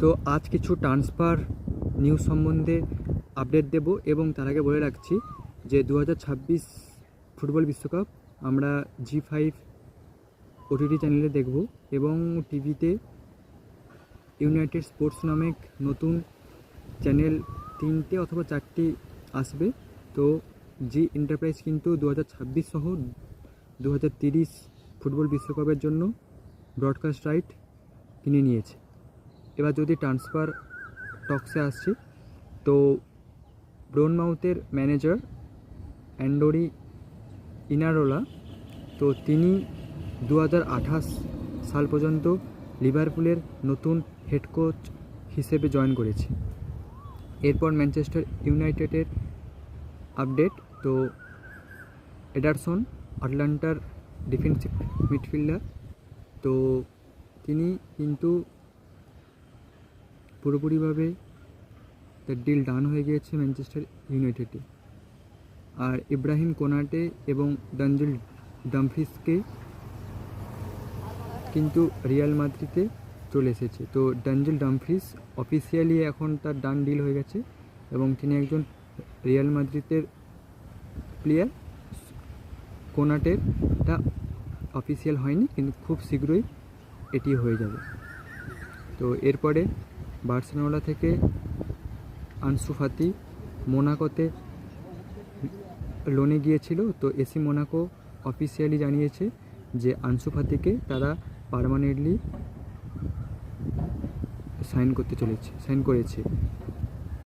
তো আজ কিছু ট্রান্সফার নিউজ সম্বন্ধে আপডেট দেব এবং তার আগে বলে রাখছি যে 2026 ফুটবল বিশ্বকাপ আমরা G5 OTT চ্যানেলে দেখব এবং টিভিতে ইউনাইটেড স্পোর্টস নামে নতুন চ্যানেল 3টে অথবা 4টি আসবে। তো জি এন্টারপ্রাইজ কিন্তু 2026 সহ 2030 ফুটবল বিশ্বকাপের জন্য ব্রডকাস্ট রাইট কিনে নিয়েছে। এবার যদি ট্রান্সফার টক্সে আসছি, তো ব্রোনমাউথের ম্যানেজার অ্যান্ডোরি ইনারোলা, তো তিনি 2028 সাল পর্যন্ত লিভারপুলের নতুন হেড কোচ হিসেবে জয়েন করেছে। এরপর ম্যানচেস্টার ইউনাইটেডের আপডেট, তো এডারসন আটলান্টার ডিফেন্সিভ মিডফিল্ডার, তো তিনি কিন্তু পুরোপুরিভাবে তার ডিল ডান হয়ে গিয়েছে ম্যানচেস্টার ইউনাইটেডে। আর ইব্রাহিম কোনাটে এবং ডেনজেল ডামফ্রিসকে কিন্তু রিয়াল মাদ্রিদে চলে এসেছে। তো ডেনজেল ডামফ্রিস অফিসিয়ালি এখন তার ডান ডিল হয়ে গেছে এবং তিনি একজন রিয়াল মাদ্রিদের প্লেয়ার। কোনাটেরটা অফিসিয়াল হয়নি, কিন্তু খুব শীঘ্রই এটি হয়ে যাবে। তো এরপরে বার্সেলোনা থেকে আনসু ফাতি মোনাকোতে লোনে গিয়েছিল। তো এসি মোনাকো অফিসিয়ালি জানিয়েছে যে আনসু ফাতিকে তারা পার্মানেন্টলি সাইন করেছে।